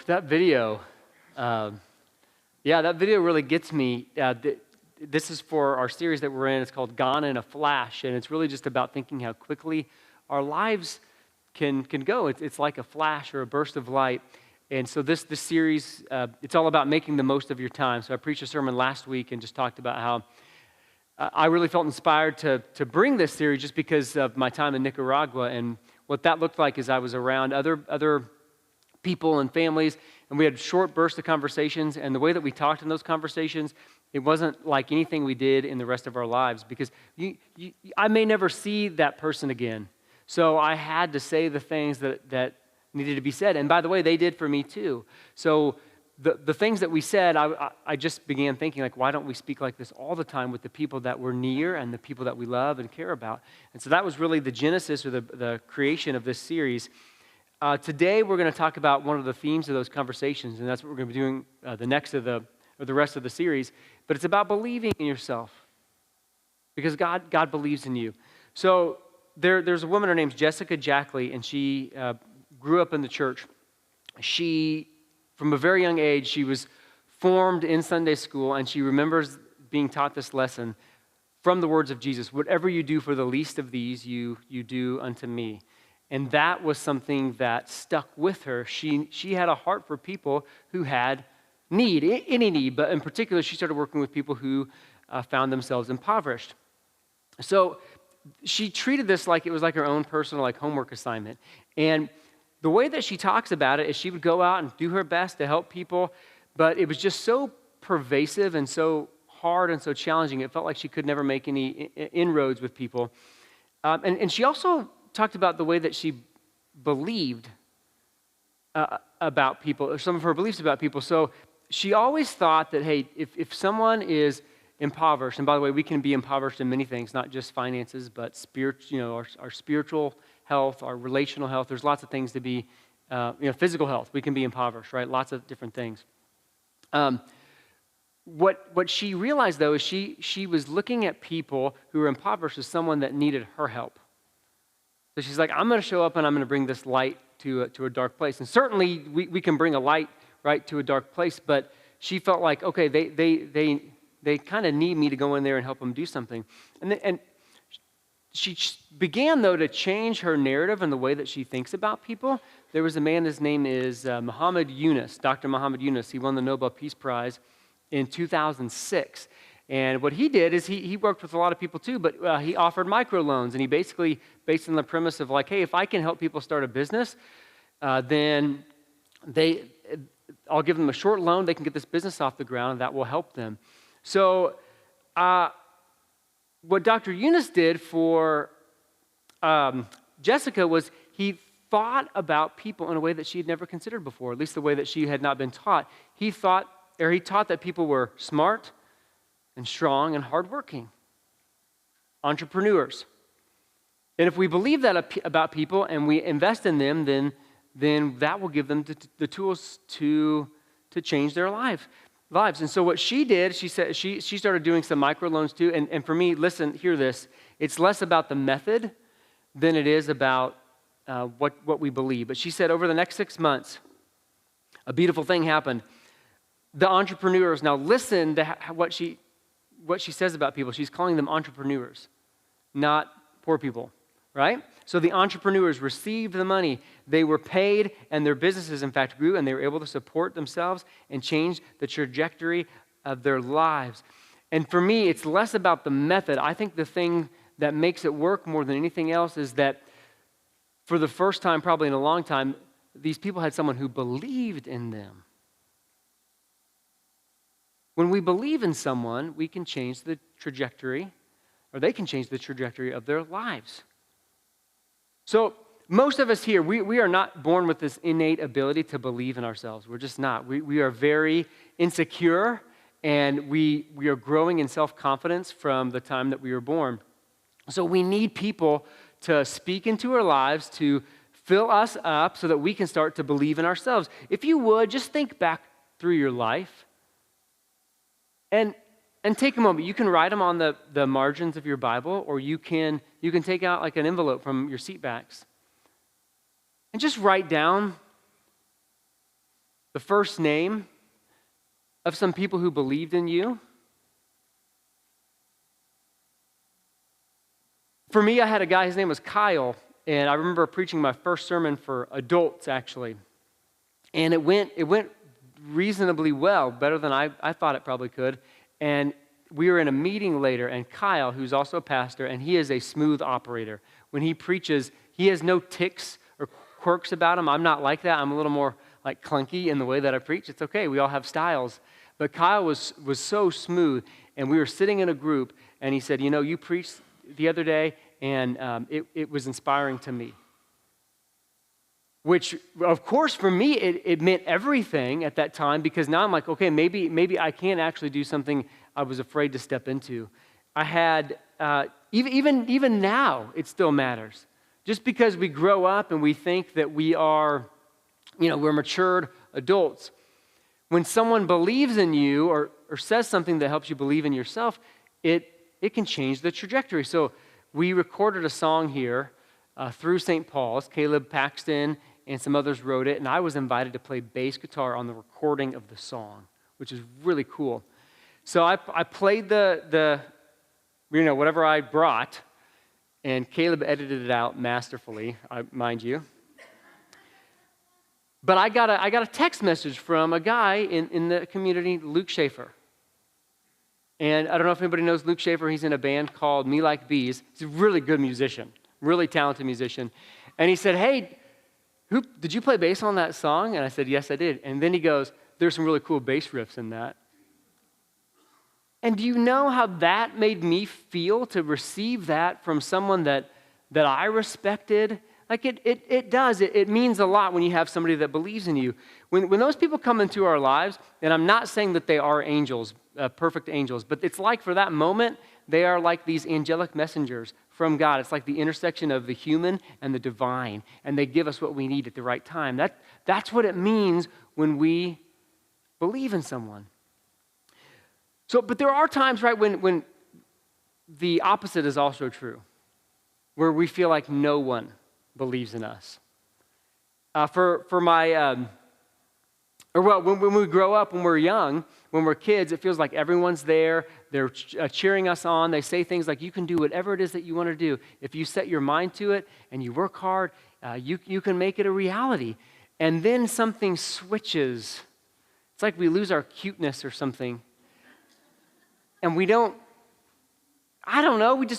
that video. That video really gets me. This is for our series that we're in. It's called Gone in a Flash, and it's really just about thinking how quickly our lives can go. It's like a flash or a burst of light. And so this series, it's all about making the most of your time. So I preached a sermon last week and just talked about how I really felt inspired to bring this series just because of my time in Nicaragua. And what that looked like is I was around other people and families, and we had short bursts of conversations. And the way that we talked in those conversations, it wasn't like anything we did in the rest of our lives, because I may never see that person again. So I had to say the things that needed to be said. And by the way, they did for me too. So the things that we said, I just began thinking, like, why don't we speak like this all the time with the people that we're near and the people that we love and care about? And so that was really the genesis or the creation of this series. Today, we're going to talk about one of the themes of those conversations, and that's what we're going to be doing the rest of the series. But it's about believing in yourself, because God believes in you. So there's a woman, her name's Jessica Jackley, and she grew up in the church. From a very young age, she was formed in Sunday school, and she remembers being taught this lesson from the words of Jesus: whatever you do for the least of these, you do unto me. And that was something that stuck with her. She had a heart for people who had need, any need, but in particular, she started working with people who found themselves impoverished. So she treated this like it was like her own personal homework assignment. And the way that she talks about it is she would go out and do her best to help people, but it was just so pervasive and so hard and so challenging, it felt like she could never make any inroads with people. And she also talked about the way that she believed about people, or some of her beliefs about people. So she always thought that, hey, if someone is impoverished, and by the way, we can be impoverished in many things, not just finances, but our spiritual health, our relational health. There's lots of things to be, physical health. We can be impoverished, right? Lots of different things. What she realized, though, is she was looking at people who were impoverished as someone that needed her help. So she's like, I'm going to show up and I'm going to bring this light to a dark place. And certainly we can bring a light, right, to a dark place, but she felt like, okay, they kind of need me to go in there and help them do something. And she began, though, to change her narrative and the way that she thinks about people. There was a man, his name is Muhammad Yunus, Dr. Muhammad Yunus. He won the Nobel Peace Prize in 2006. And what he did is he worked with a lot of people too, but he offered microloans, and he basically, based on the premise of like, hey, if I can help people start a business, then I'll give them a short loan, they can get this business off the ground, and that will help them. So what Dr. Yunus did for Jessica was he thought about people in a way that she had never considered before, at least the way that she had not been taught. He taught that people were smart and strong and hardworking, entrepreneurs. And if we believe that about people and we invest in them, then that will give them the tools to change their lives. And so what she did, she said she started doing some microloans too. And for me, listen, hear this. It's less about the method than it is about what we believe. But she said over the next 6 months, a beautiful thing happened. The entrepreneurs now listen to what she says about people. She's calling them entrepreneurs, not poor people, right? So the entrepreneurs received the money. They were paid, and their businesses, in fact, grew, and they were able to support themselves and change the trajectory of their lives. And for me, it's less about the method. I think the thing that makes it work more than anything else is that for the first time, probably in a long time, these people had someone who believed in them. When we believe in someone, we can change the trajectory, or they can change the trajectory of their lives. So most of us here, we are not born with this innate ability to believe in ourselves. We're just not. We are very insecure, and we are growing in self-confidence from the time that we were born. So we need people to speak into our lives, to fill us up so that we can start to believe in ourselves. If you would, just think back through your life. And take a moment. You can write them on the margins of your Bible, or you can take out like an envelope from your seat backs and just write down the first name of some people who believed in you? For me, I had a guy, his name was Kyle, and I remember preaching my first sermon for adults, actually. And it went reasonably well, better than I thought it probably could. And we were in a meeting later, and Kyle, who's also a pastor, and he is a smooth operator. When he preaches, he has no tics or quirks about him. I'm not like that. I'm a little more like clunky in the way that I preach. It's okay. We all have styles. But Kyle was so smooth, and we were sitting in a group, and he said, you preached the other day, and it was inspiring to me. Which, of course, for me, it meant everything at that time, because now I'm like, okay, maybe I can actually do something I was afraid to step into. I had, even now, it still matters. Just because we grow up and we think that we are, we're matured adults, when someone believes in you or says something that helps you believe in yourself, it can change the trajectory. So we recorded a song here through St. Paul's. Caleb Paxton and some others wrote it, and I was invited to play bass guitar on the recording of the song, which is really cool. So I played the whatever I brought, and Caleb edited it out masterfully, mind you. But I got a text message from a guy in the community, Luke Schaefer. And I don't know if anybody knows Luke Schaefer. He's in a band called Me Like Bees. He's a really good musician, really talented musician. And he said, hey, did you play bass on that song? And I said, yes, I did. And then he goes, there's some really cool bass riffs in that. And do you know how that made me feel to receive that from someone that I respected? Like it does. It means a lot when you have somebody that believes in you. When those people come into our lives, and I'm not saying that they are angels, perfect angels, but it's like for that moment, they are like these angelic messengers from God. It's like the intersection of the human and the divine, and they give us what we need at the right time. That's what it means when we believe in someone. So, but there are times, right, when the opposite is also true, where we feel like no one believes in us. When we grow up, when we're young, when we're kids, it feels like everyone's there. They're cheering us on. They say things like, you can do whatever it is that you want to do. If you set your mind to it and you work hard, you can make it a reality. And then something switches. It's like we lose our cuteness or something. And we just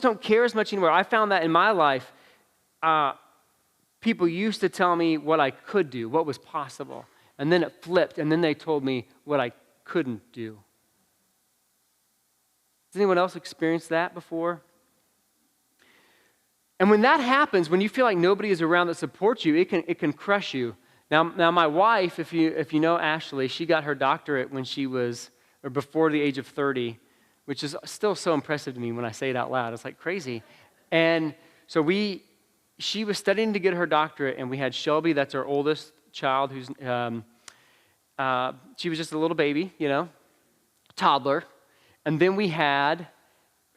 don't care as much anymore. I found that in my life, people used to tell me what I could do, what was possible. And then it flipped, and then they told me what I couldn't do. Has anyone else experienced that before? And when that happens, when you feel like nobody is around that supports you, it can crush you. Now my wife, if you know Ashley, she got her doctorate when she was, or before the age of 30, which is still so impressive to me when I say it out loud. It's like crazy. And so she was studying to get her doctorate, and we had Shelby, that's our oldest child, who's she was just a little baby, toddler. And then we had,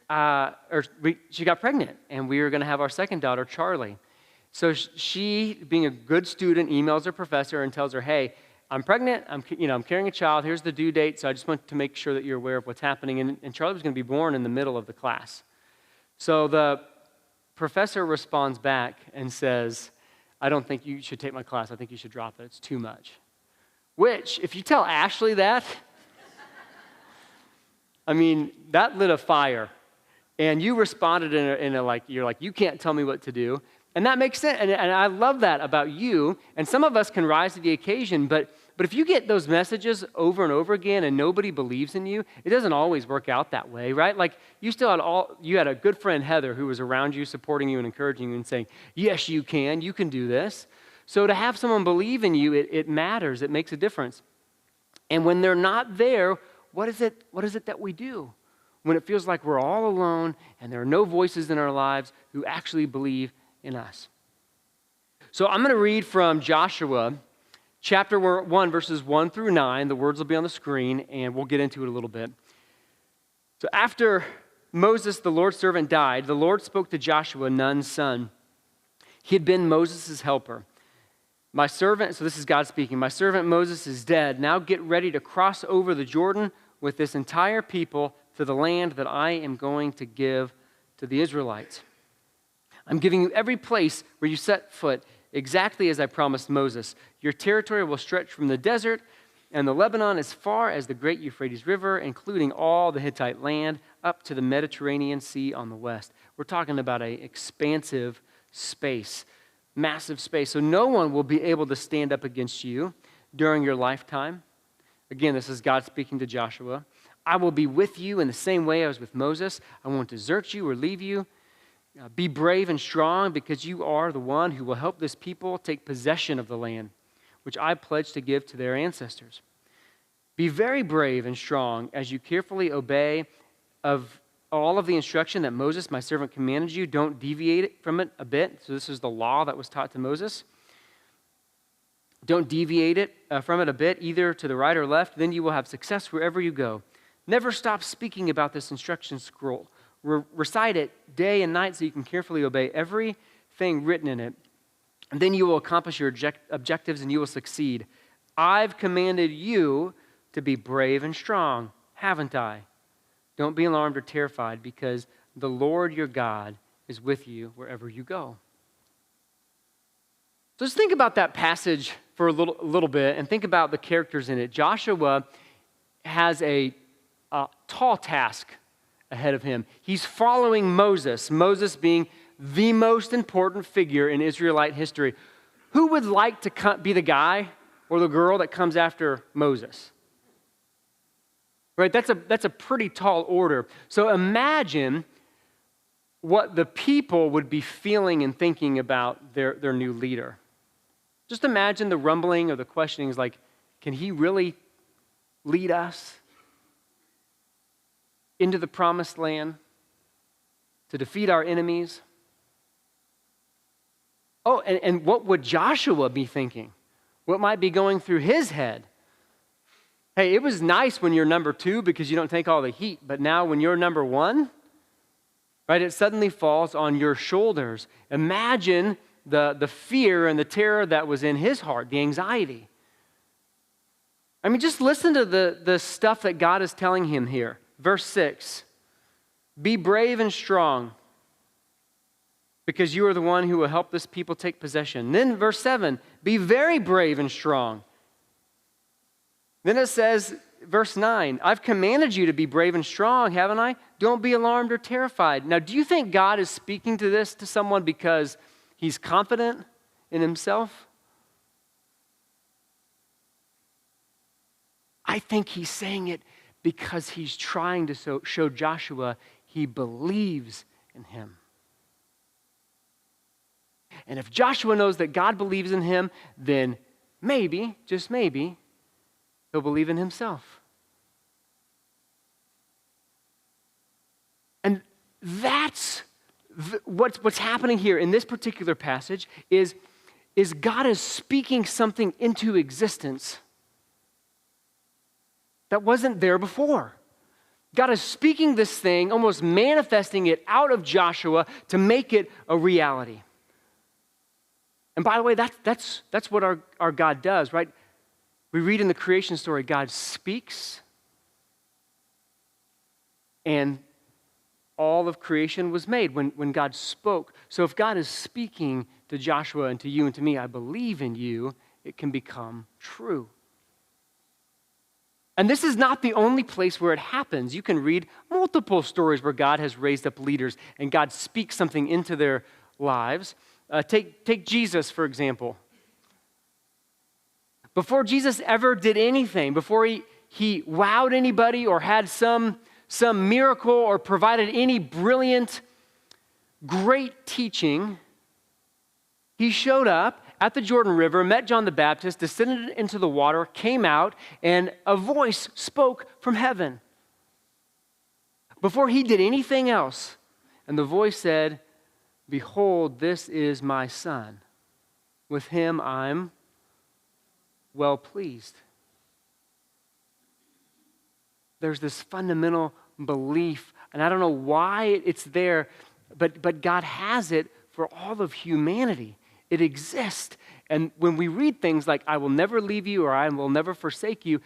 she got pregnant, and we were going to have our second daughter, Charlie. So she, being a good student, emails her professor and tells her, hey, I'm pregnant, I'm carrying a child, here's the due date, so I just want to make sure that you're aware of what's happening. And Charlie was going to be born in the middle of the class. So the professor responds back and says, I don't think you should take my class, I think you should drop it, it's too much. Which, if you tell Ashley that, that lit a fire. And you responded in a you're like, you can't tell me what to do. And that makes sense, and I love that about you. And some of us can rise to the occasion, but if you get those messages over and over again and nobody believes in you, it doesn't always work out that way, right? Like you had a good friend, Heather, who was around you, supporting you and encouraging you and saying, yes, you can do this. So to have someone believe in you, it matters, it makes a difference. And when they're not there, what is it that we do? When it feels like we're all alone and there are no voices in our lives who actually believe in us. So I'm going to read from Joshua chapter 1, verses 1 through 9. The words will be on the screen, and we'll get into it a little bit. So after Moses, the Lord's servant, died, the Lord spoke to Joshua, Nun's son. He had been Moses' helper. My servant," so this is God speaking, "my servant Moses is dead. Now get ready to cross over the Jordan with this entire people to the land that I am going to give to the Israelites. I'm giving you every place where you set foot, exactly as I promised Moses. Your territory will stretch from the desert and the Lebanon as far as the great Euphrates River, including all the Hittite land, up to the Mediterranean Sea on the west." We're talking about an expansive space, massive space. So no one will be able to stand up against you during your lifetime. Again, this is God speaking to Joshua. "I will be with you in the same way I was with Moses. I won't desert you or leave you. Be brave and strong, because you are the one who will help this people take possession of the land, which I pledged to give to their ancestors. Be very brave and strong as you carefully obey of all of the instruction that Moses, my servant, commanded you. Don't deviate from it a bit." So this is the law that was taught to Moses. "Don't deviate from it a bit, either to the right or left. Then you will have success wherever you go. Never stop speaking about this instruction scroll. Recite it day and night so you can carefully obey everything written in it. And then you will accomplish your objectives and you will succeed. I've commanded you to be brave and strong, haven't I? Don't be alarmed or terrified, because the Lord your God is with you wherever you go." So just think about that passage for a little bit and think about the characters in it. Joshua has a tall task ahead of him. He's following Moses, Moses being the most important figure in Israelite history. Who would like to be the guy or the girl that comes after Moses? Right? That's a pretty tall order. So imagine what the people would be feeling and thinking about their new leader. Just imagine the rumbling or the questionings like, can he really lead us into the promised land to defeat our enemies? Oh, and what would Joshua be thinking? What might be going through his head? Hey, it was nice when you're number 2 because you don't take all the heat, but now when you're number 1, right, it suddenly falls on your shoulders. Imagine the fear and the terror that was in his heart, the anxiety. I mean, just listen to the stuff that God is telling him here. Verse 6, "Be brave and strong, because you are the one who will help this people take possession." Then verse 7, "Be very brave and strong." Then it says, verse 9, "I've commanded you to be brave and strong, haven't I? Don't be alarmed or terrified." Now, do you think God is speaking to this to someone because he's confident in himself? I think he's saying it because he's trying to show Joshua he believes in him. And if Joshua knows that God believes in him, then maybe, just maybe, he'll believe in himself. And that's what's happening here in this particular passage is God is speaking something into existence that wasn't there before. God is speaking this thing, almost manifesting it out of Joshua to make it a reality. And by the way, that's what our God does, right? We read in the creation story, God speaks, and all of creation was made when God spoke. So if God is speaking to Joshua and to you and to me, I believe in you, it can become true. And this is not the only place where it happens. You can read multiple stories where God has raised up leaders and God speaks something into their lives. Take Jesus, for example. Before Jesus ever did anything, before he wowed anybody or had some miracle or provided any brilliant, great teaching, he showed up at the Jordan River, met John the Baptist, descended into the water, came out, and a voice spoke from heaven. Before he did anything else, and the voice said, "Behold, this is my son. With him I'm well pleased." There's this fundamental belief, and I don't know why it's there, but God has it for all of humanity. It exists. And when we read things like, I will never leave you or I will never forsake you,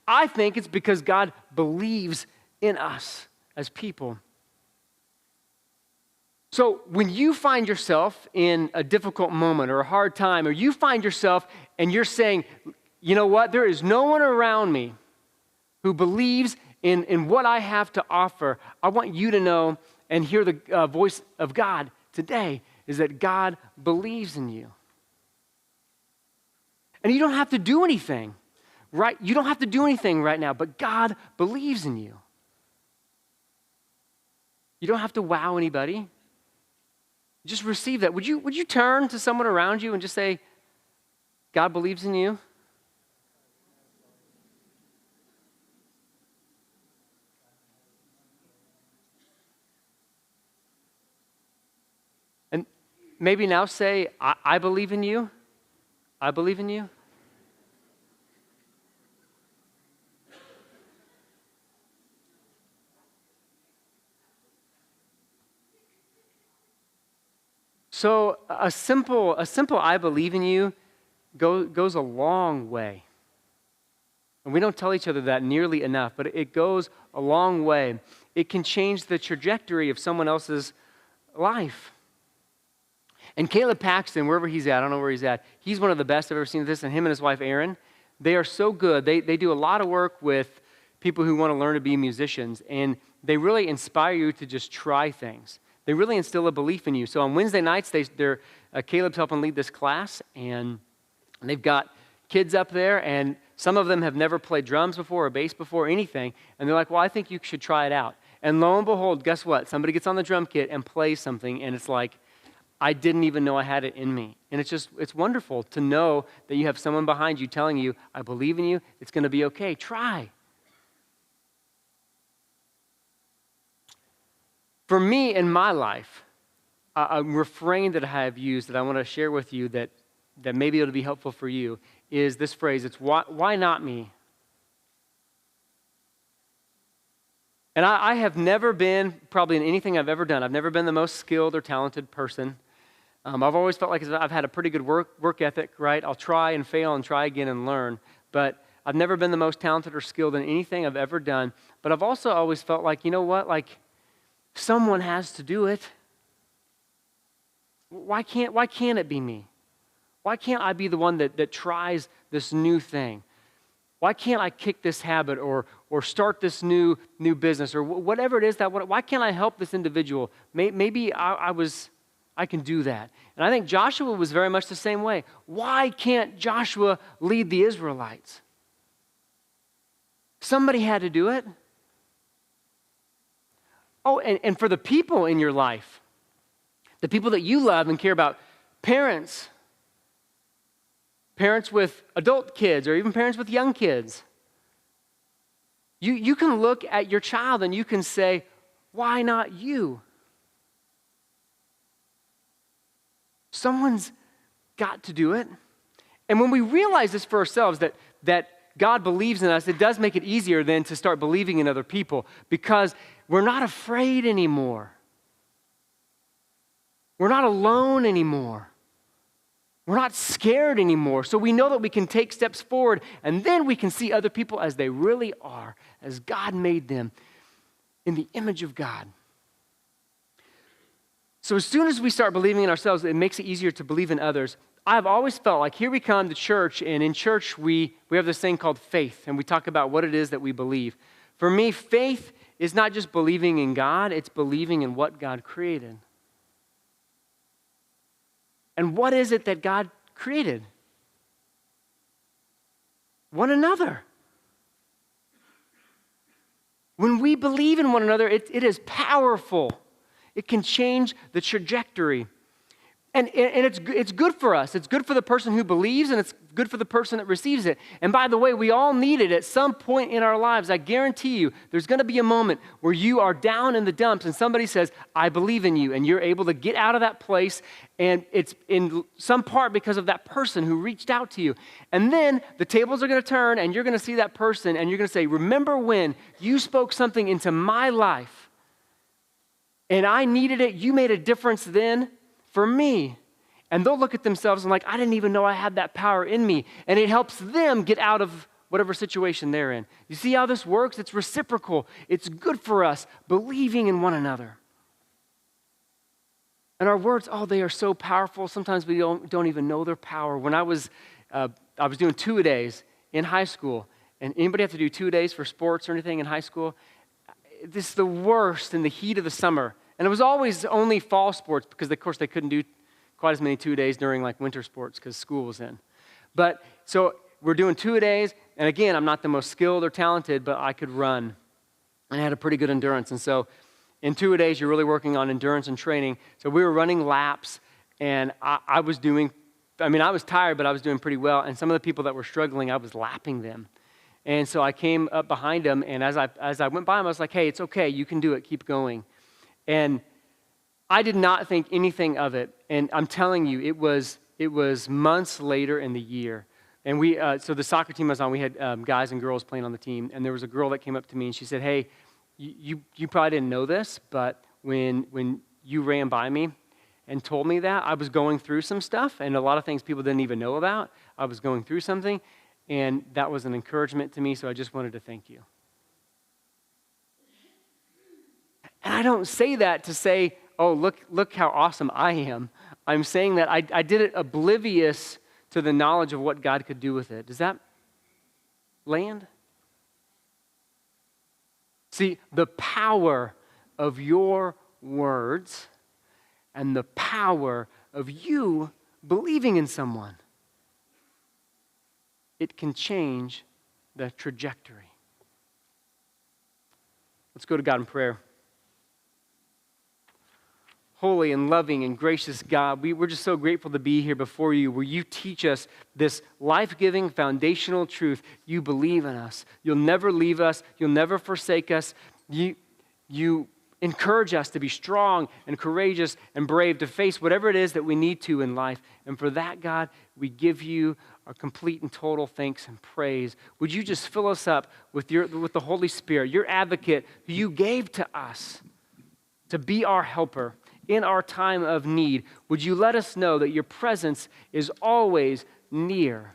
I think it's because God believes in us as people. So when you find yourself in a difficult moment or a hard time, or you find yourself and you're saying, you know what, there is no one around me who believes in what I have to offer, I want you to know and hear the voice of God today is that God believes in you. And you don't have to do anything, right? You don't have to do anything right now, but God believes in you. You don't have to wow anybody. Just receive that. Would you turn to someone around you and just say, God believes in you? And maybe now say, I believe in you. I believe in you. So a simple I believe in you goes a long way. And we don't tell each other that nearly enough, but it goes a long way. It can change the trajectory of someone else's life. And Caleb Paxton, wherever he's at, I don't know where he's at, he's one of the best I've ever seen at this, and him and his wife, Erin, they are so good. They do a lot of work with people who want to learn to be musicians, and they really inspire you to just try things. They really instill a belief in you. So on Wednesday nights, Caleb's helping lead this class, and they've got kids up there, and some of them have never played drums before or bass before or anything, and they're like, well, I think you should try it out. And lo and behold, guess what? Somebody gets on the drum kit and plays something, and it's like, I didn't even know I had it in me. And it's wonderful to know that you have someone behind you telling you, I believe in you, it's going to be okay. Try. For me in my life, a refrain that I have used that I want to share with you that maybe it'll be helpful for you is this phrase. It's why not me? And I have never been, probably in anything I've ever done, I've never been the most skilled or talented person. I've always felt like I've had a pretty good work ethic, right? I'll try and fail and try again and learn. But I've never been the most talented or skilled in anything I've ever done. But I've also always felt like, you know what? Like, someone has to do it. Why can't it be me? Why can't I be the one that tries this new thing? Why can't I kick this habit or start this new business or whatever it is why can't I help this individual? Maybe I can do that. And I think Joshua was very much the same way. Why can't Joshua lead the Israelites? Somebody had to do it. Oh, and for the people in your life, the people that you love and care about, parents with adult kids or even parents with young kids, you can look at your child and you can say, why not you? Someone's got to do it. And when we realize this for ourselves, that God believes in us, it does make it easier then to start believing in other people because we're not afraid anymore. We're not alone anymore. We're not scared anymore. So we know that we can take steps forward and then we can see other people as they really are, as God made them in the image of God. So as soon as we start believing in ourselves, it makes it easier to believe in others. I've always felt like here we come to church, and in church we have this thing called faith, and we talk about what it is that we believe. For me, faith is not just believing in God, it's believing in what God created. And what is it that God created? One another. When we believe in one another, it is powerful. It can change the trajectory. And it's good for us. It's good for the person who believes, and it's good for the person that receives it. And by the way, we all need it at some point in our lives. I guarantee you, there's going to be a moment where you are down in the dumps and somebody says, I believe in you, and you're able to get out of that place, and it's in some part because of that person who reached out to you. And then the tables are going to turn, and you're going to see that person, and you're going to say, remember when you spoke something into my life, and I needed it, you made a difference then for me. And they'll look at themselves and like, I didn't even know I had that power in me. And it helps them get out of whatever situation they're in. You see how this works? It's reciprocal. It's good for us, believing in one another. And our words, they are so powerful. Sometimes we don't even know their power. When I was doing two-a-days in high school, and anybody have to do 2 days for sports or anything in high school? This is the worst in the heat of the summer. And it was always only fall sports because, of course, they couldn't do quite as many 2 days during like winter sports because school was in. But so we're doing 2-a-days, and again, I'm not the most skilled or talented, but I could run, and I had a pretty good endurance. And so in 2-a-days, you're really working on endurance and training. So we were running laps, and I was tired, but I was doing pretty well. And some of the people that were struggling, I was lapping them. And so I came up behind them, and as I went by them, I was like, hey, it's okay, you can do it, keep going. And I did not think anything of it. And I'm telling you, it was months later in the year. And so the soccer team I was on, we had guys and girls playing on the team. And there was a girl that came up to me and she said, hey, you probably didn't know this, but when you ran by me and told me that, I was going through some stuff and a lot of things people didn't even know about. I was going through something, and that was an encouragement to me, so I just wanted to thank you. And I don't say that to say, oh, look how awesome I am. I'm saying that I did it oblivious to the knowledge of what God could do with it. Does that land? See, the power of your words and the power of you believing in someone, it can change the trajectory. Let's go to God in prayer. Holy and loving and gracious God, we're just so grateful to be here before you, where you teach us this life-giving foundational truth. You believe in us. You'll never leave us. You'll never forsake us. You encourage us to be strong and courageous and brave to face whatever it is that we need to in life. And for that, God, we give you our complete and total thanks and praise. Would you just fill us up with the Holy Spirit, your advocate, who you gave to us to be our helper in our time of need? Would you let us know that your presence is always near?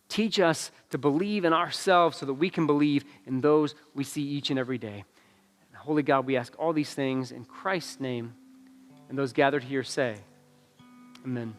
Teach us to believe in ourselves so that we can believe in those we see each and every day. And Holy God, we ask all these things in Christ's name, and those gathered here say, amen.